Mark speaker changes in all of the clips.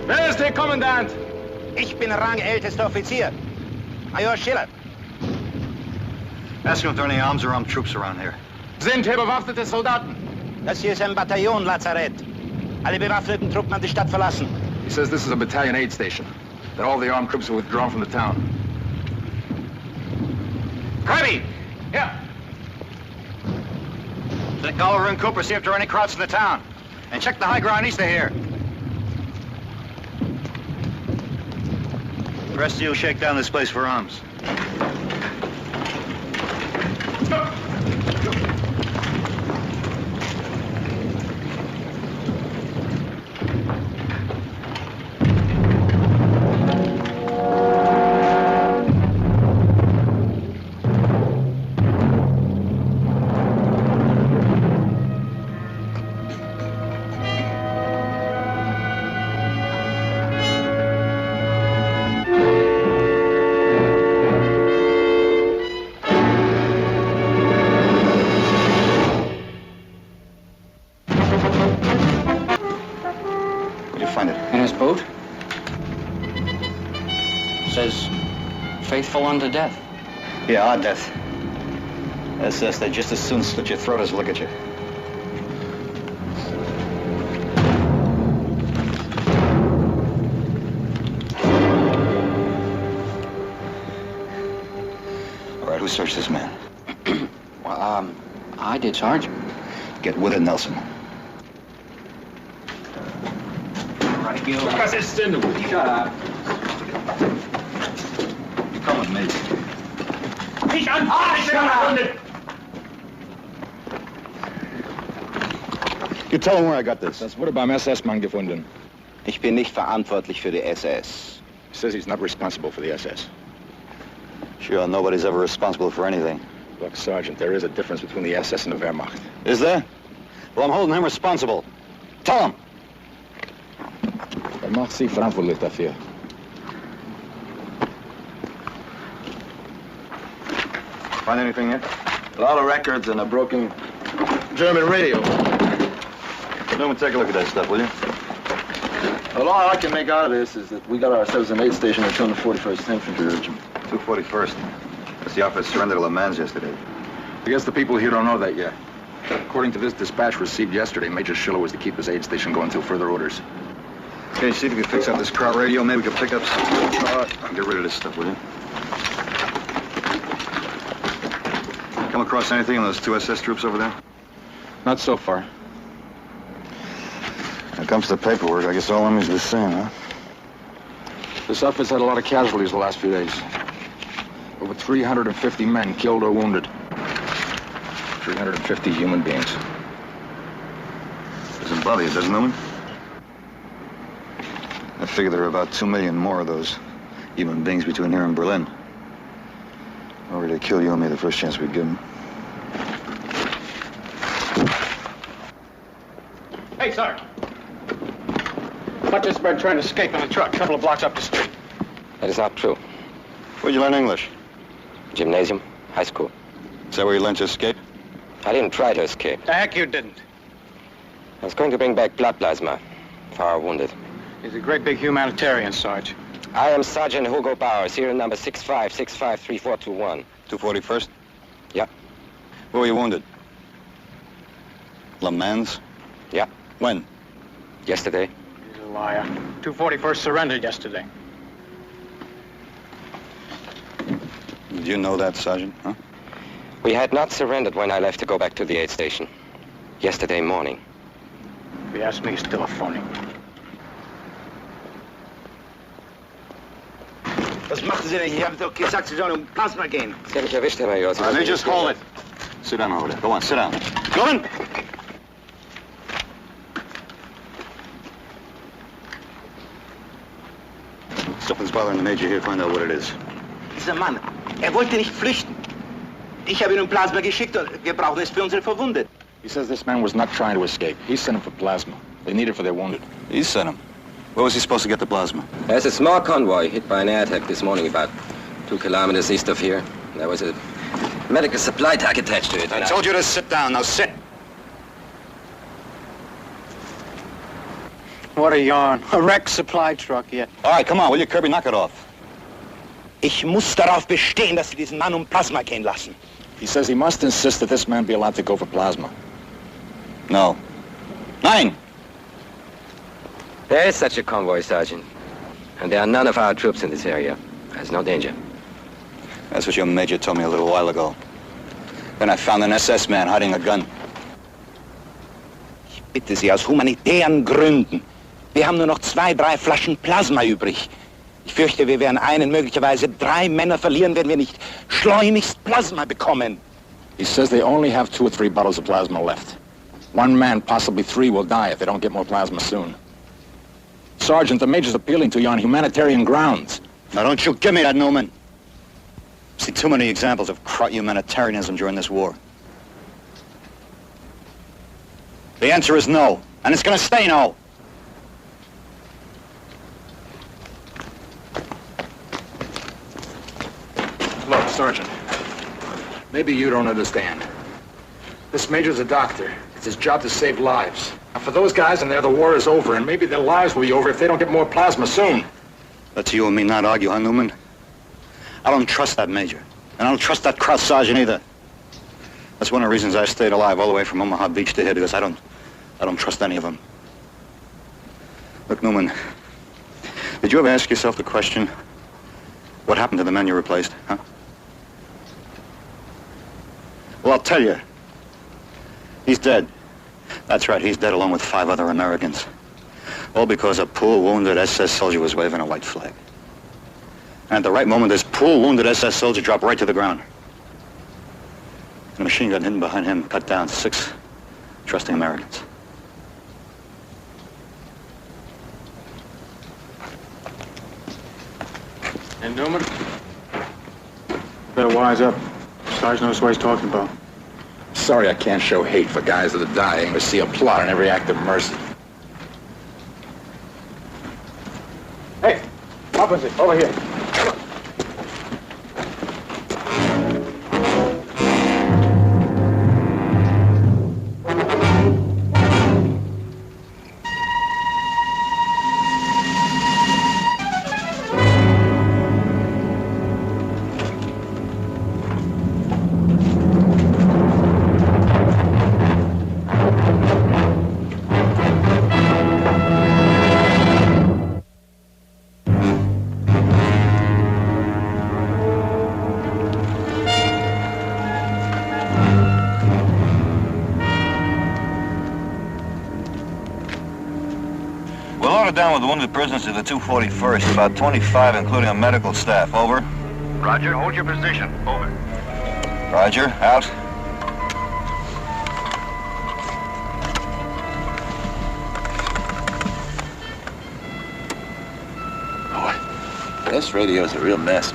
Speaker 1: Wer ist der Kommandant?
Speaker 2: Ich bin rangältester Offizier. Major Schiller.
Speaker 3: Ask him if there are any arms or armed troops around here.
Speaker 1: Sind hier bewaffnete Soldaten?
Speaker 2: Das hier ist ein Bataillon, Lazarett. Alle bewaffneten Truppen haben die Stadt verlassen.
Speaker 1: He says this is a battalion aid station. That all the armed troops are withdrawn from the town. Kirby! Yeah.
Speaker 3: Send Gulliver and Cooper, see if there are any Krauts in the town. And check the high ground east of here. The rest of you shake down this place for arms.
Speaker 4: Faithful unto death.
Speaker 3: Yeah, our death. SS, they'd just as soon slit your throat as look at you. All right, who searched this man?
Speaker 4: Well, I did, Sergeant.
Speaker 3: Get with it, Nelson.
Speaker 4: Right, Gil.
Speaker 1: Shut up.
Speaker 3: Come with me. You tell him where I got this.
Speaker 1: Das wurde beim SS-Mann gefunden.
Speaker 2: Ich bin nicht verantwortlich für die SS.
Speaker 1: He says he's not responsible for the SS.
Speaker 3: Sure, nobody's ever responsible for anything.
Speaker 1: Look, Sergeant, there is a difference between the SS and the Wehrmacht.
Speaker 3: Is there? Well, I'm holding him responsible. Tell him.
Speaker 1: Er macht Sie verantwortlich dafür.
Speaker 3: Find anything yet?
Speaker 5: A lot of records and a broken German radio.
Speaker 3: Newman, take a look at that stuff, will you?
Speaker 5: Well, all I can make out of this is that we got ourselves an aid station at 241st Infantry Regiment.
Speaker 3: 241st. That's the outfit surrendered to Le Mans yesterday.
Speaker 1: I guess the people here don't know that yet. According to this dispatch received yesterday, Major Schiller was to keep his aid station going until further orders.
Speaker 3: Okay, see if you can fix up this crowd radio. Maybe we can pick up some... Get rid of this stuff, will you? Come across anything on those two SS troops over there?
Speaker 1: Not so far.
Speaker 3: When it comes to paperwork, I guess all enemies are the same, huh?
Speaker 1: This outfit's had a lot of casualties the last few days. Over 350 men killed or wounded. 350 human beings.
Speaker 3: Doesn't bother you, doesn't it? I figure there are about 2 million more of those human beings between here and Berlin. We're ready to kill you and me the first chance we give them.
Speaker 1: Hey, Sergeant. Caught this bird trying to escape in a truck a couple of blocks up the street.
Speaker 4: That is not true.
Speaker 3: Where'd you learn English?
Speaker 4: Gymnasium, high school.
Speaker 3: Is that where you learned to escape?
Speaker 4: I didn't try to escape.
Speaker 1: The heck you didn't.
Speaker 4: I was going to bring back blood plasma for our wounded.
Speaker 1: He's a great big humanitarian, Sarge.
Speaker 4: I am Sergeant Hugo Bauer, serial number 65653421.
Speaker 3: 241st?
Speaker 4: Yeah.
Speaker 3: Where were you wounded? Le Mans?
Speaker 4: Yeah.
Speaker 3: When?
Speaker 4: Yesterday.
Speaker 1: He's a liar. 241st surrendered yesterday.
Speaker 3: Did you know that, Sergeant? Huh?
Speaker 4: We had not surrendered when I left to go back to the aid station. Yesterday morning.
Speaker 1: If you ask me, he's still a phony.
Speaker 2: Was machen Sie denn? Ich habe doch gesagt, Sie sollen um Plasma gehen.
Speaker 4: Sie haben mich erwischt, Herr Major. Sie
Speaker 3: Let me
Speaker 4: wollten
Speaker 3: just
Speaker 4: nicht
Speaker 3: hold
Speaker 4: gehen.
Speaker 3: it. Sit down over there. Go on, sit down. Go on! Something's bothering the Major here. Find out what it is.
Speaker 2: Dieser Mann, wollte nicht flüchten. Ich habe ihn um Plasma geschickt und wir brauchen es für unsere Verwundeten.
Speaker 1: He says this man was not trying to escape. He sent him for plasma. They need it for their wounded.
Speaker 3: He sent him. Where was he supposed to get the plasma?
Speaker 4: There's a small convoy hit by an air attack this morning about 2 kilometers east of here. There was a medical supply truck attached to it.
Speaker 3: I told you to sit down. Now sit.
Speaker 6: What a yarn. A wrecked supply truck, yeah.
Speaker 3: All right, come on, will you, Kirby? Knock it off.
Speaker 2: Ich muss darauf bestehen, dass Sie diesen Mann um Plasma gehen lassen.
Speaker 1: He says he must insist that this man be allowed to go for plasma.
Speaker 3: No. Nein!
Speaker 4: There is such a convoy, Sergeant. And there are none of our troops in this area. There's no danger.
Speaker 3: That's what your Major told me a little while ago. Then I found an SS man hiding a gun.
Speaker 2: Ich bitte Sie, aus humanitären Gründen. Wir haben nur noch 2, 3 Flaschen Plasma übrig. Ich fürchte, wir werden einen, möglicherweise 3 Männer verlieren, wenn wir nicht schleunigst Plasma bekommen.
Speaker 1: He says they only have 2 or 3 bottles of plasma left. 1 man, possibly 3, will die if they don't get more plasma soon. Sergeant, the Major's appealing to you on humanitarian grounds.
Speaker 3: Now don't you give me that, Newman. I've seen too many examples of humanitarianism during this war. The answer is no, and it's gonna stay no.
Speaker 1: Look, Sergeant, maybe you don't understand. This Major's a doctor. It's his job to save lives. Now, for those guys in there, the war is over, and maybe their lives will be over if they don't get more plasma soon.
Speaker 3: Let's you and me not argue, huh, Newman? I don't trust that Major, and I don't trust that Kraut Sergeant either. That's one of the reasons I stayed alive all the way from Omaha Beach to here, because I don't trust any of them. Look, Newman, did you ever ask yourself the question, what happened to the men you replaced, huh? Well, I'll tell you. He's dead. That's right, he's dead along with 5 other Americans. All because a poor wounded SS soldier was waving a white flag. And at the right moment, this poor wounded SS soldier dropped right to the ground. And a machine gun hidden behind him cut down 6 trusting Americans.
Speaker 6: And Newman? Better wise up. Sarge knows what he's talking about.
Speaker 1: Sorry I can't show hate for guys that are dying or see a plot in every act of mercy.
Speaker 6: Hey, opposite, over here.
Speaker 3: We're loaded down with wounded prisoners to the 241st, about 25, including a medical staff. Over.
Speaker 7: Roger, hold your position. Over.
Speaker 3: Roger, out.
Speaker 5: Boy, this radio's a real mess.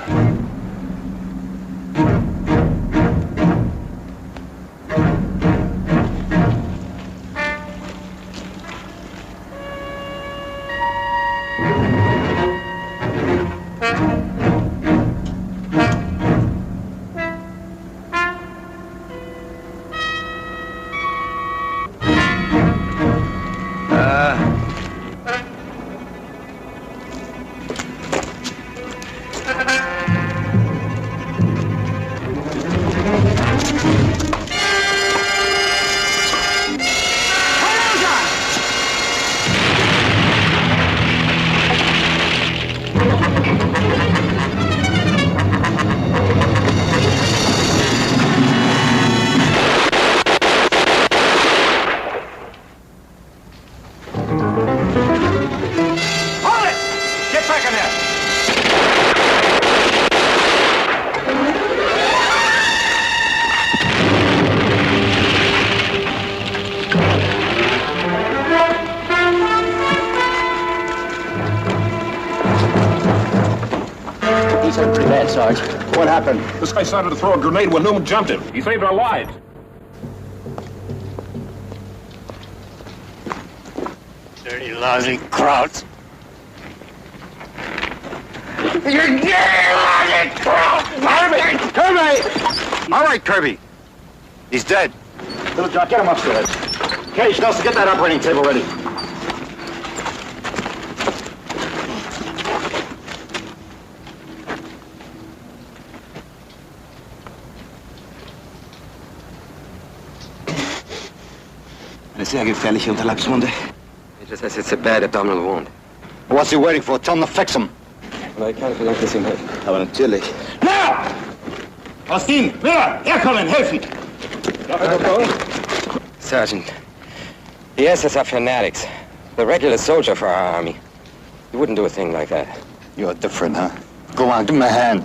Speaker 3: happened?
Speaker 8: This guy started to throw a grenade when Newman jumped him. He saved our lives.
Speaker 6: Dirty, lousy crowds.
Speaker 3: Kirby! All right, Kirby. He's dead.
Speaker 5: Little John, get him upstairs. Cage, Nelson, get that operating table ready.
Speaker 2: Eine sehr gefährliche Unterleibswunde.
Speaker 4: He just says it's a bad abdominal wound.
Speaker 3: What's he waiting for? Tell him to fix him.
Speaker 4: Und ich kann vielleicht das ihm helfen.
Speaker 2: Aber natürlich. Na! Austin, Miller, herkommen, helfen!
Speaker 4: Sergeant, the SS are fanatics. The regular soldier for our army. You wouldn't do a thing like that.
Speaker 3: You're different, huh? Go on, give him a hand.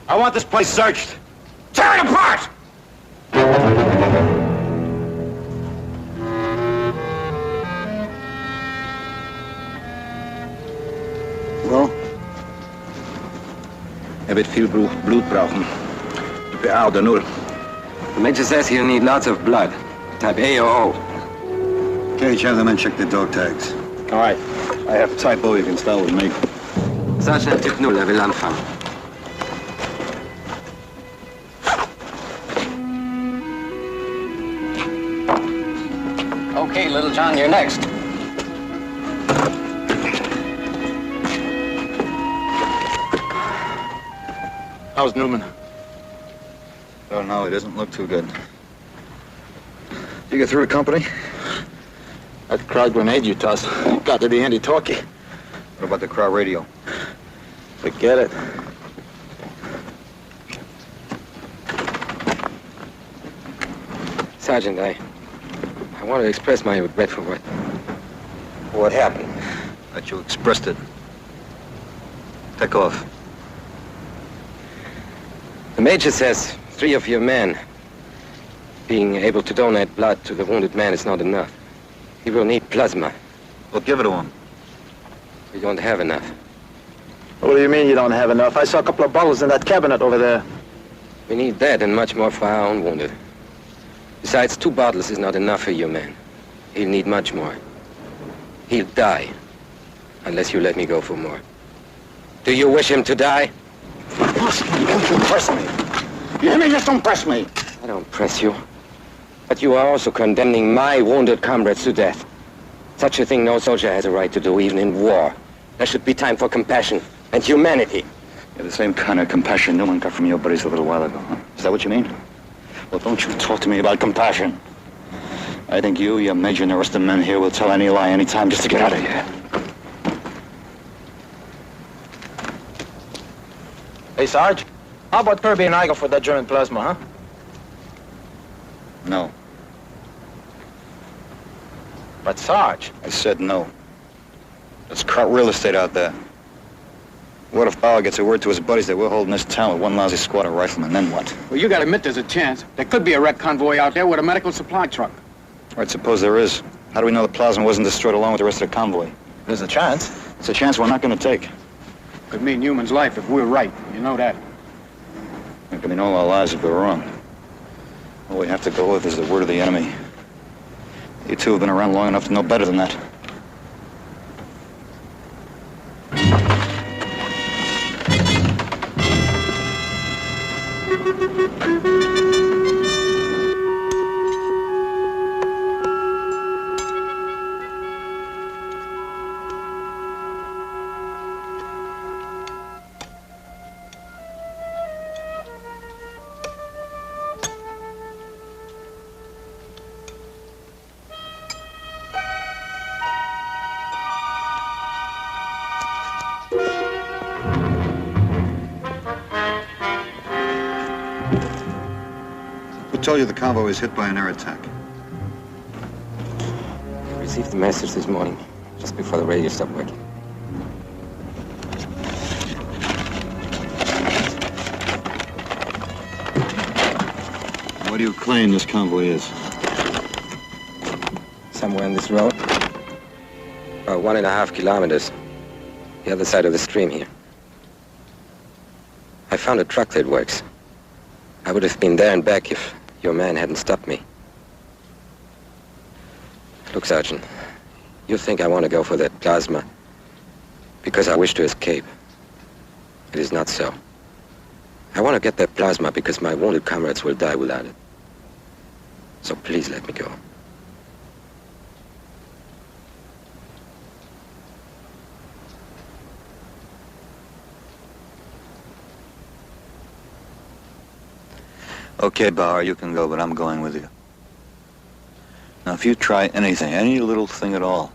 Speaker 2: I want this place searched. Tear it apart!
Speaker 3: Well?
Speaker 2: Wird viel Blut brauchen. PA oder 0.
Speaker 4: The major says he'll need lots of blood. Type A or O.
Speaker 3: Cage, have the men check the dog tags.
Speaker 5: All right. I have Type O. You can start with me.
Speaker 4: Sergeant Typ 0, will anfangen.
Speaker 6: Okay, Little John, you're next.
Speaker 5: How's Newman?
Speaker 3: Don't know, he doesn't look too good. You get through to company?
Speaker 5: That crowd grenade you tossed got to be handy-talkie.
Speaker 3: What about the crowd radio?
Speaker 5: Forget it.
Speaker 4: Sergeant, I want to express my regret for what happened.
Speaker 3: That you expressed it. Take off.
Speaker 4: The major says 3 of your men being able to donate blood to the wounded man is not enough. He will need plasma.
Speaker 3: Well, give it to him.
Speaker 4: We don't have enough.
Speaker 5: What do you mean you don't have enough? I saw a couple of bottles in that cabinet over there.
Speaker 4: We need that and much more for our own wounded. Besides, 2 bottles is not enough for your man. He'll need much more. He'll die unless you let me go for more. Do you wish him to die?
Speaker 3: Don't press me. You hear me? Just don't press me.
Speaker 4: I don't press you. But you are also condemning my wounded comrades to death. Such a thing no soldier has a right to do, even in war. There should be time for compassion and humanity.
Speaker 3: You have the same kind of compassion Newman got from your buddies a little while ago, huh? Is that what you mean? Well, don't you talk to me about compassion. I think you, your major, and the rest of the men here will tell any lie any time just to get out of here.
Speaker 5: Hey, Sarge, how about Kirby and I go for that German plasma, huh?
Speaker 3: No.
Speaker 5: But Sarge...
Speaker 3: I said no. Let's cut real estate out there. What if Bauer gets a word to his buddies that we're holding this town with one lousy squad of riflemen? Then what?
Speaker 6: Well, you gotta admit there's a chance. There could be a wreck convoy out there with a medical supply truck.
Speaker 3: All right, suppose there is. How do we know the plasma wasn't destroyed along with the rest of the convoy?
Speaker 5: There's a chance.
Speaker 3: It's a chance we're not going to take.
Speaker 6: Could mean Newman's life if we're right. You know that.
Speaker 3: It could mean all our lives if we're wrong. All we have to go with is the word of the enemy. You two have been around long enough to know better than that. Who told you the convoy was hit by an air attack?
Speaker 4: I received the message this morning, just before the radio stopped working.
Speaker 3: Where do you claim this convoy is?
Speaker 4: Somewhere on this road. About 1.5 kilometers. The other side of the stream here. I found a truck that works. I would have been there and back if your man hadn't stopped me. Look, Sergeant, you think I want to go for that plasma because I wish to escape. It is not so. I want to get that plasma because my wounded comrades will die without it. So please let me go.
Speaker 3: Okay, Bauer, you can go, but I'm going with you. Now, if you try anything, any little thing at all,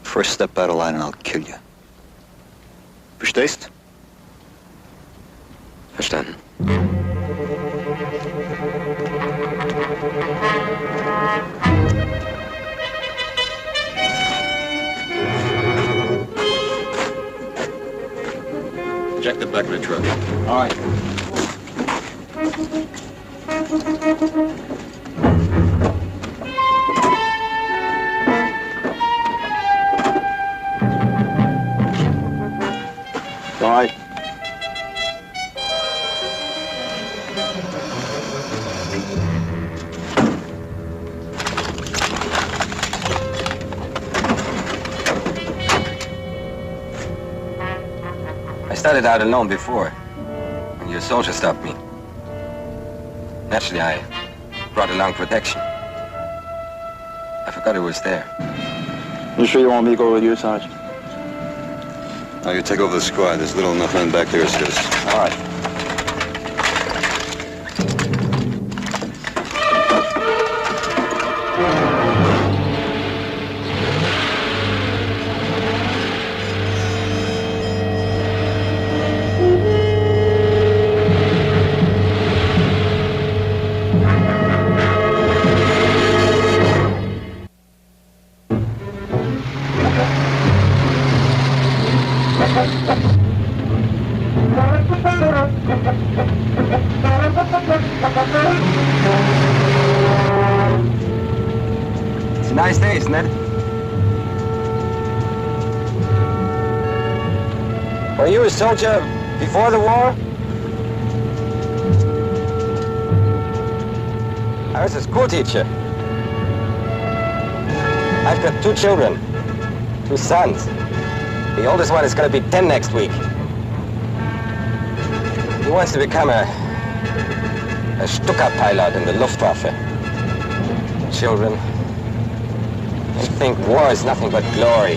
Speaker 3: first step out of line and I'll kill you. Verstehst?
Speaker 4: Verstanden.
Speaker 3: Check the back of the truck.
Speaker 1: All right.
Speaker 5: All right.
Speaker 4: I started out alone before, when your soldier stopped me. Naturally, I brought along protection. I forgot it was there.
Speaker 5: You sure you want me to go with you, Sergeant?
Speaker 3: Now you take over the squad. There's little enough men back there, assist.
Speaker 5: All right.
Speaker 4: It's a nice day, isn't it? Were you a soldier before the war? I was a school teacher. I've got 2 children, 2 sons. The oldest one is going to be 10 next week. He wants to become a Stuka pilot in the Luftwaffe. Children, they think war is nothing but glory.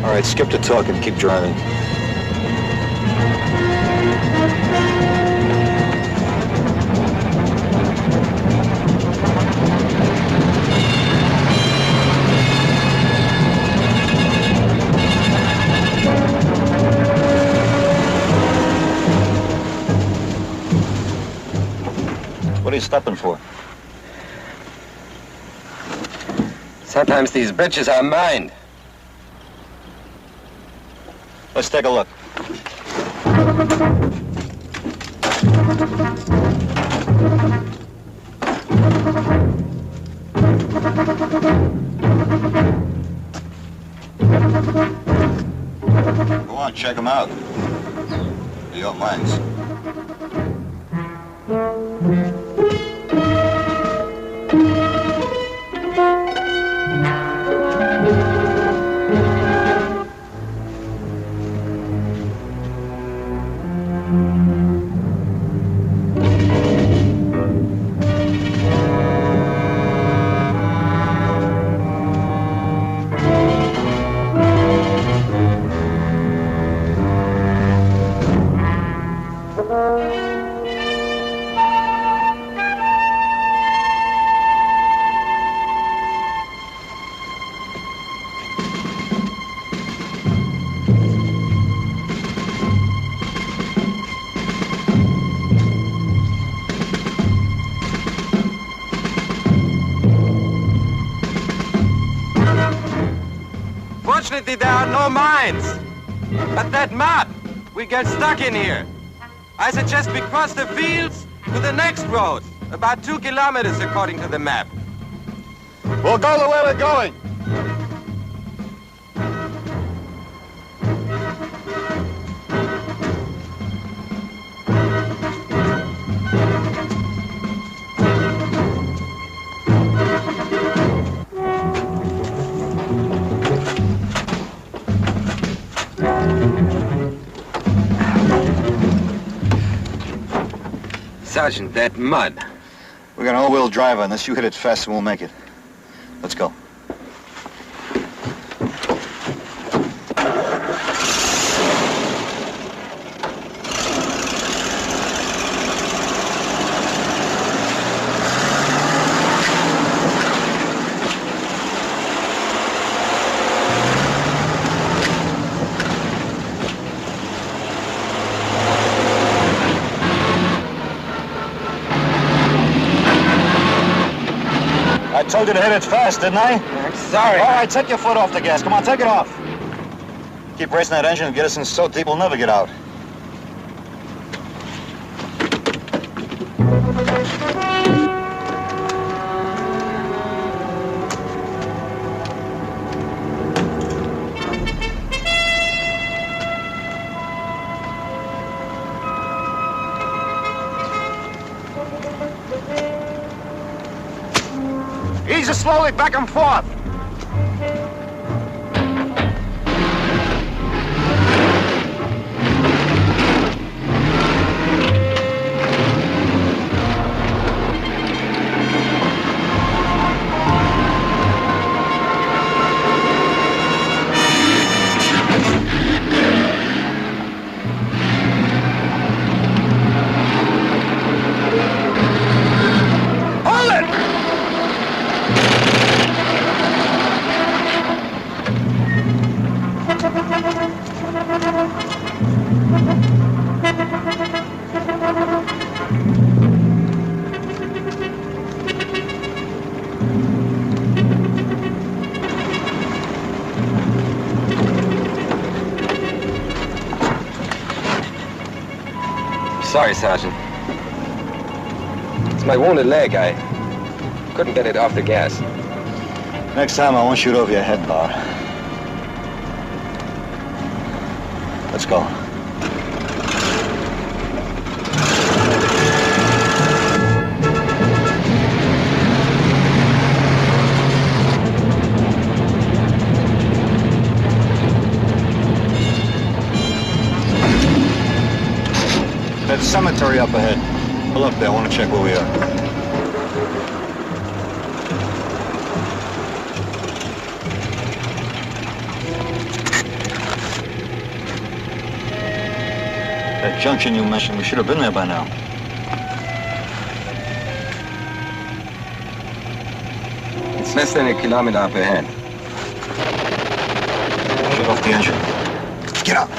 Speaker 3: All right, skip the talk and keep driving. What are you stopping for?
Speaker 4: Sometimes these bridges are mined.
Speaker 3: Let's take a look. Go on, check them out. They're your mines.
Speaker 4: Fortunately, there are no mines. But that mud, we get stuck in here. I suggest we cross the fields
Speaker 9: To the next road. About 2 kilometers according to the map.
Speaker 3: We'll go the way we're going.
Speaker 9: Sergeant, that mud.
Speaker 3: We got an all-wheel driver. Unless you hit it fast, we won't make it. Let's go. I told you to hit it fast, didn't I?
Speaker 9: I'm sorry.
Speaker 3: All right, take your foot off the gas. Come on, take it off. Keep racing that engine and get us in so deep we'll never get out.
Speaker 8: Ease it slowly back and forth.
Speaker 4: Sorry, Sergeant. It's my wounded leg. I couldn't get it off the gas.
Speaker 3: Next time I won't shoot over your head, Bar. Let's go. That cemetery up ahead. Pull up there. I want to check where we are. That junction you mentioned, we should have been there by now.
Speaker 4: It's less than a kilometer up ahead.
Speaker 3: Shut off the engine. Get up!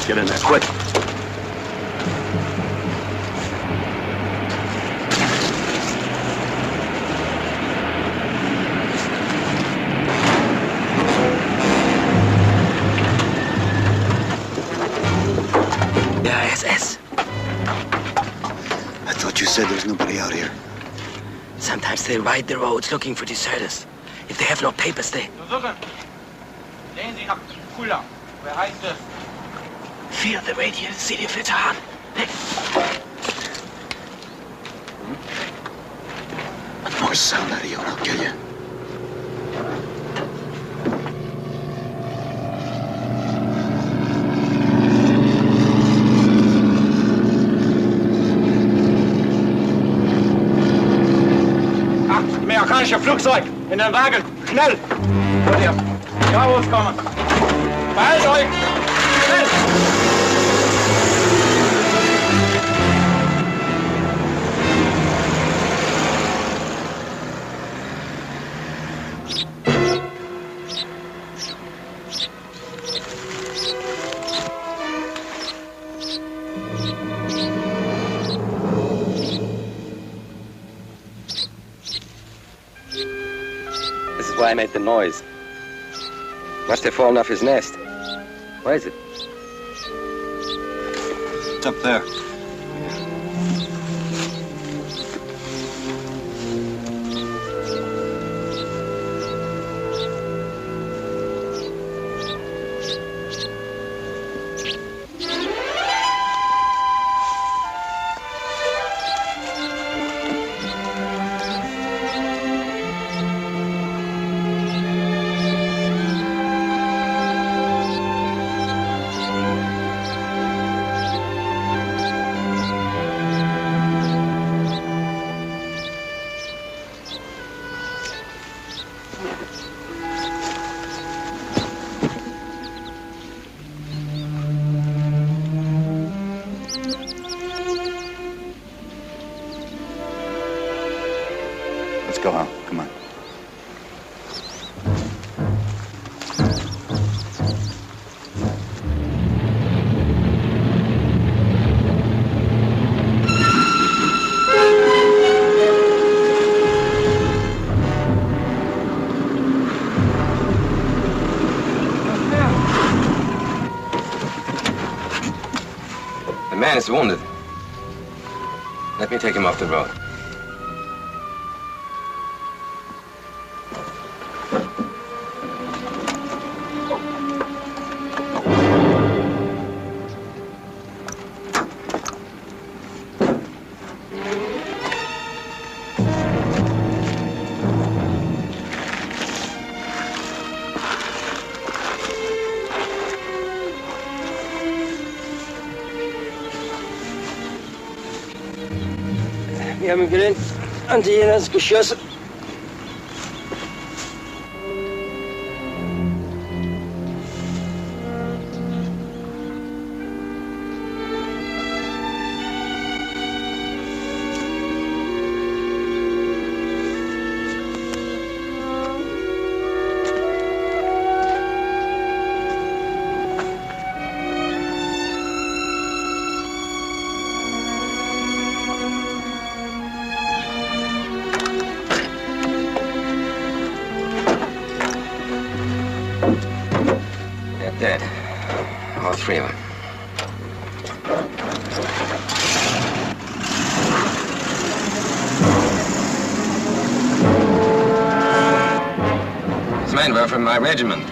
Speaker 3: Get in there, quick.
Speaker 2: Yeah, SS.
Speaker 3: I thought you said there was nobody out here.
Speaker 2: Sometimes they ride the roads looking for deserters. If they have no papers, they...
Speaker 6: Sehen Sie nach Kula. Wer heißt es?
Speaker 2: Feel the radiant city of Veteran.
Speaker 3: One more sound out of you and I'll kill you.
Speaker 8: Amerikanische Flugzeug! In den Wagen! Schnell! Wollt ihr? Ja, rauskommen! Beeilt euch! Schnell!
Speaker 2: why I made the noise.
Speaker 4: Must have fallen off his nest. Where is it?
Speaker 3: It's up there. Let's go out. Come on.
Speaker 4: The man is wounded. Let me take him off the road.
Speaker 9: Wir haben gelernt, Anti-Jenas geschossen.
Speaker 4: Dead. All three of them. These men were from my regiment.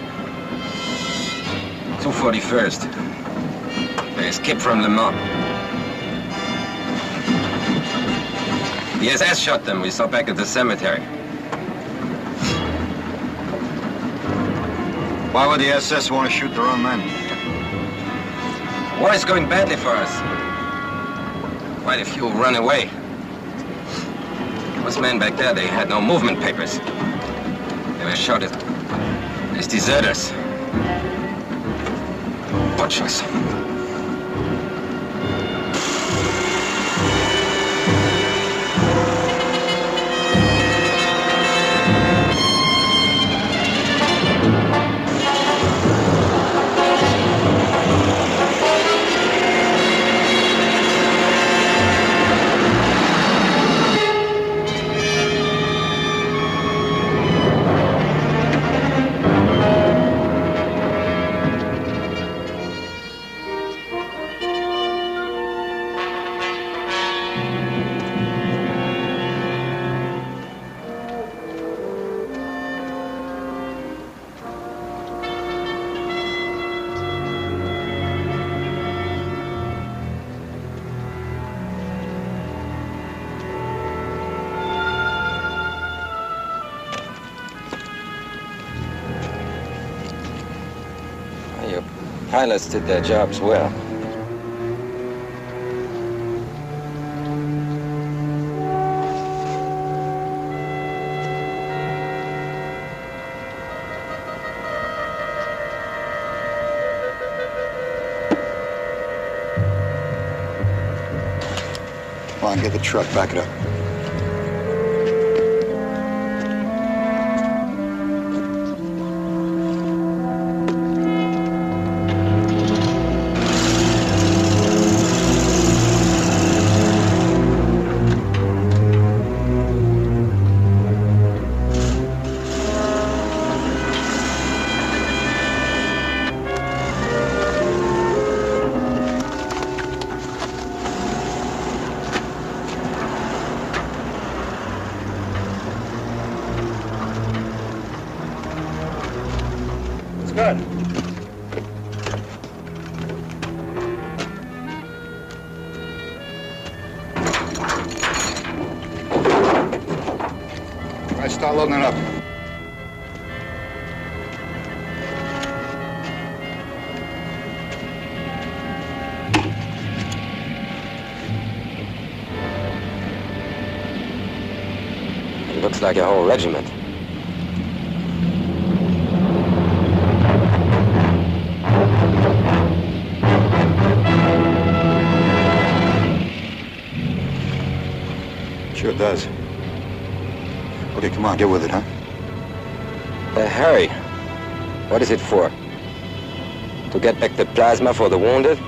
Speaker 4: 241st. They escaped from Le Mans. The SS shot them. We saw back at the cemetery.
Speaker 3: Why would the SS want to shoot their own men?
Speaker 4: War is going badly for us. Quite a few run away. Those men back there, they had no movement papers. They were shot as deserters. Watch us. Your pilots did their jobs well.
Speaker 3: Come on, get the truck, back it up. All right, start loading it up.
Speaker 4: It looks like a whole regiment.
Speaker 3: Sure does. Okay, come on, get with it, huh?
Speaker 4: Harry, what is it for? To get back the plasma for the wounded,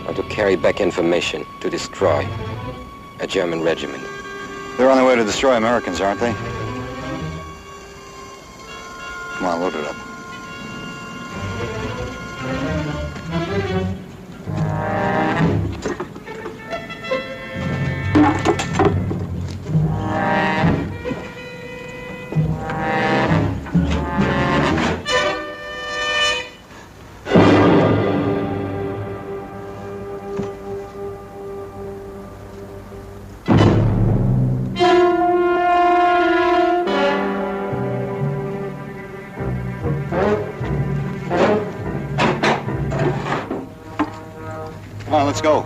Speaker 4: or to carry back information to destroy a German regiment?
Speaker 3: They're on their way to destroy Americans, aren't they? Come on, load it up. Come on, let's go.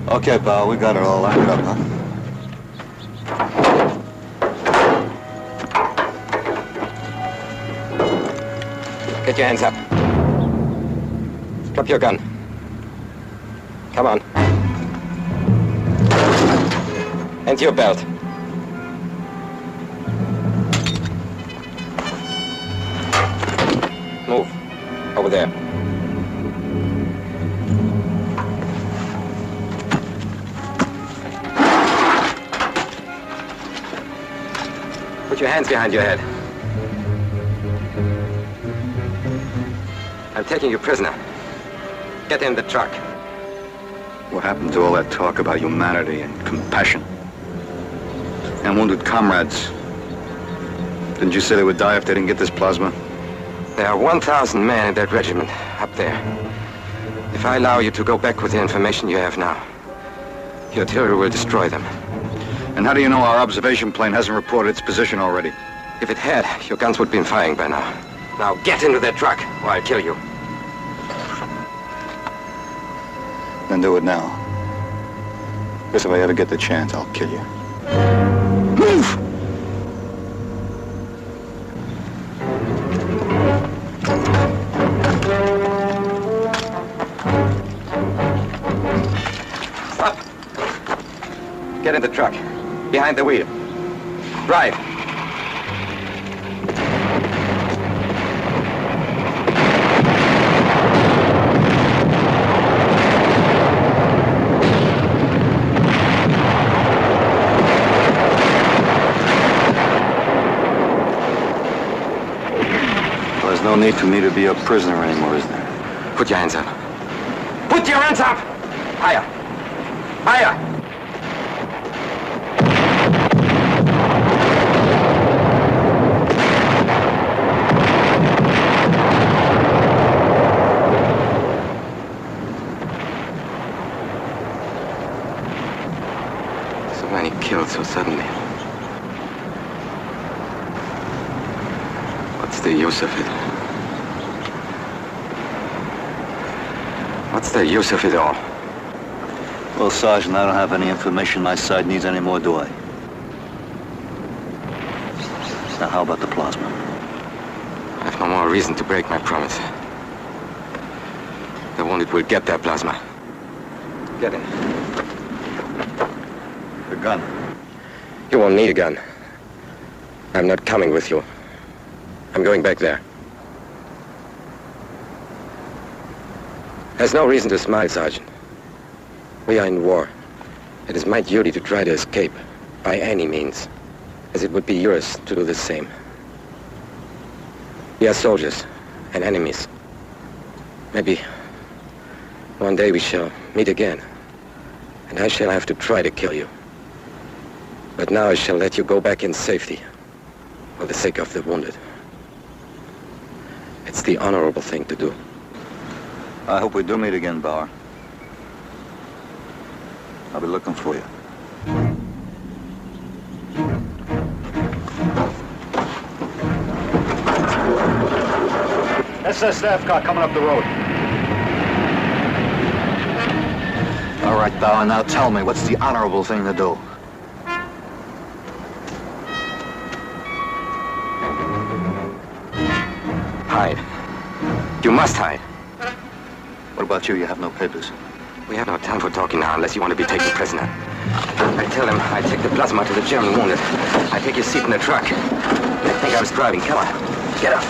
Speaker 3: Okay, pal, we got it all lined up, huh?
Speaker 4: Get your hands up. Drop your gun. Come on. And your belt. Move. Over there. Put your hands behind your head. I'm taking you prisoner. Get in the truck.
Speaker 3: What happened to all that talk about humanity and compassion? And wounded comrades? Didn't you say they would die if they didn't get this plasma?
Speaker 4: There are 1,000 men in that regiment up there. If I allow you to go back with the information you have now, your artillery will destroy them.
Speaker 3: And how do you know our observation plane hasn't reported its position already?
Speaker 4: If it had, your guns would be firing by now. Now get into that truck, or I'll kill you.
Speaker 3: Then do it now. Because if I ever get the chance, I'll kill you. Move!
Speaker 4: Stop. Get in the truck. Behind the wheel. Drive.
Speaker 3: There's no need for me to be a prisoner anymore, is there?
Speaker 4: Put your hands up. Put your hands up! Higher. Higher! So many killed so suddenly. What's the use of it? What's the use of it all?
Speaker 3: Well, Sergeant, I don't have any information my side needs anymore, do I? Now, how about the plasma?
Speaker 4: I have no more reason to break my promise. The wounded will get their plasma. Get in.
Speaker 3: The gun.
Speaker 4: You won't need a gun. I'm not coming with you. I'm going back there. There's no reason to smile, Sergeant. We are in war. It is my duty to try to escape, by any means, as it would be yours to do the same. We are soldiers and enemies. Maybe one day we shall meet again, and I shall have to try to kill you. But now I shall let you go back in safety, for the sake of the wounded. It's the honorable thing to do.
Speaker 3: I hope we do meet again, Bauer. I'll be looking for you. SS staff car coming up the road. All right, Bauer, now tell me, what's the honorable thing to do?
Speaker 4: Hide. You must hide.
Speaker 3: What about you? You have no papers.
Speaker 4: We have no time for talking now unless you want to be taken prisoner. I tell them I take the plasma to the German wounded. I take your seat in the truck. They think I was driving. Come on. Get up.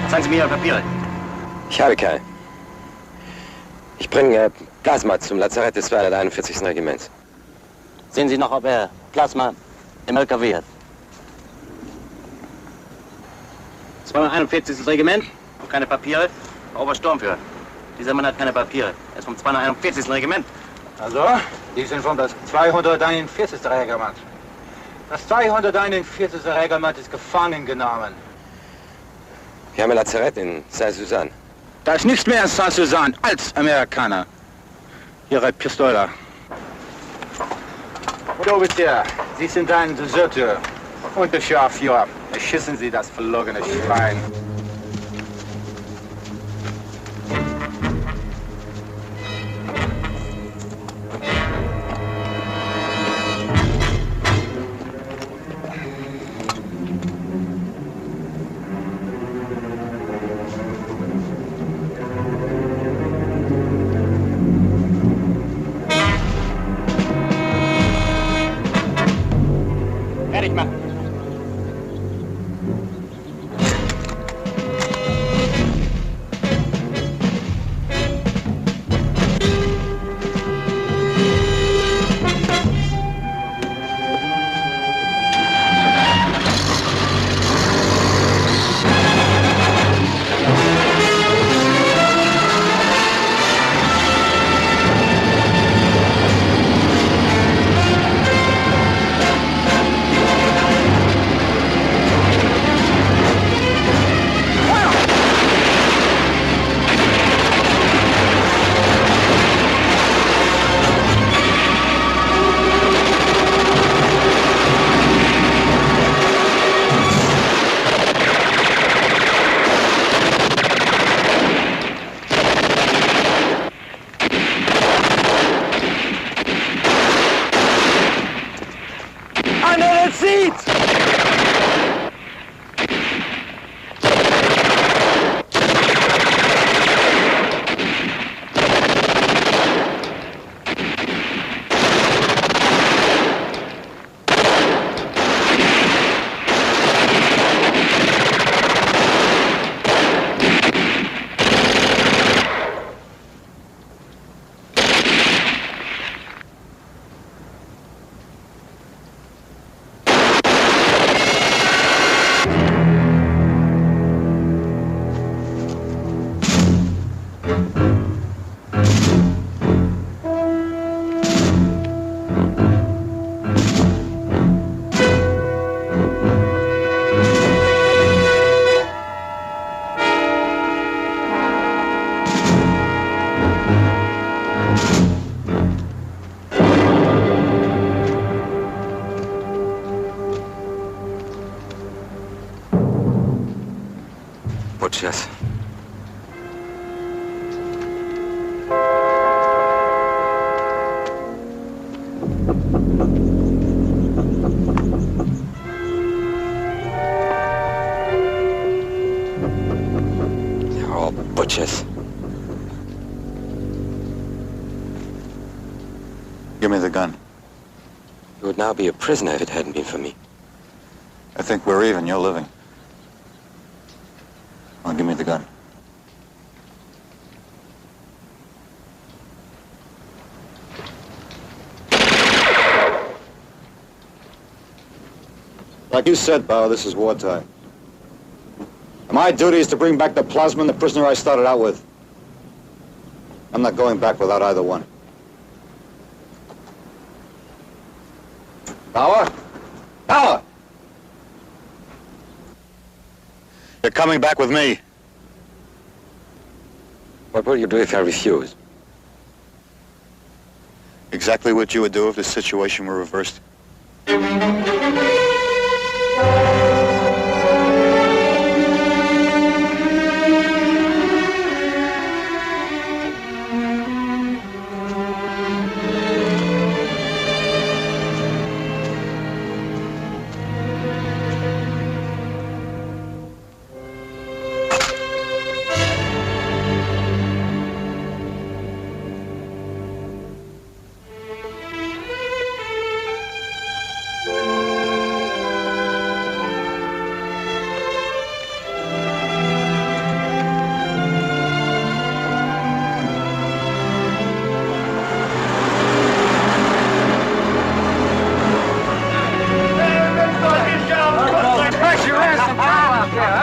Speaker 8: Zeigen Sie mir Ihre Papiere.
Speaker 4: Ich habe keinen. Ich bringe Plasma zum Lazarett des 241. Regiments.
Speaker 8: Sehen Sie noch, ob er Plasma im LKW hat? 241. Regiment, noch keine Papiere, Obersturmführer. Dieser Mann hat keine Papiere. Er ist vom 241. Regiment.
Speaker 10: Also, die sind vom das 241. Regiment. Das 241. Regiment ist gefangen genommen.
Speaker 4: Wir haben ein Lazarett in Saint-Suzanne.
Speaker 6: Da ist nichts mehr in Saint-Suzanne als Amerikaner. Ihre Pistole.
Speaker 10: Herr Offizier, Sie sind ein Deserteur. Und der Scharführer. Erschießen Sie das verlogene Schwein.
Speaker 6: Fertig machen.
Speaker 4: butchers. They're all butchers.
Speaker 3: Give me the gun.
Speaker 4: You would now be a prisoner if it hadn't been for me.
Speaker 3: I think we're even. You're living. Well, give me the gun. Like you said, Bauer, this is wartime. And my duty is to bring back the plasma and the prisoner I started out with. I'm not going back without either one. Bauer? Bauer! You're coming back with me.
Speaker 4: What will you do if I refuse?
Speaker 3: Exactly what you would do if the situation were reversed.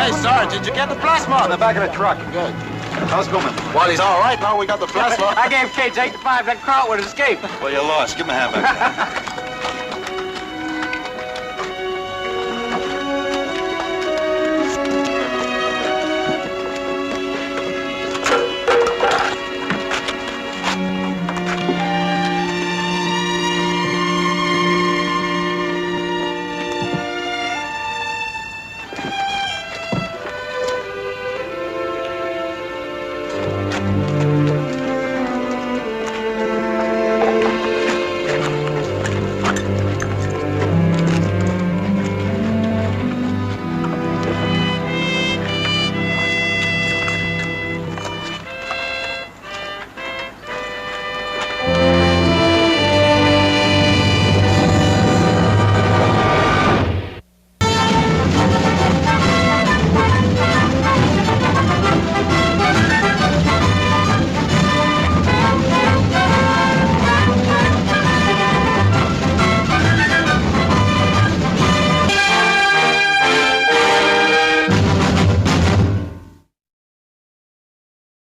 Speaker 8: Hey, Sarge, did you get the plasma?
Speaker 10: In the back of the truck.
Speaker 8: Good.
Speaker 10: How's Goodman?
Speaker 8: Well, he's all right now. We got the plasma.
Speaker 10: I gave Cage 8 to 5. That Carl would escape.
Speaker 3: Well, you lost. Give him a hand back.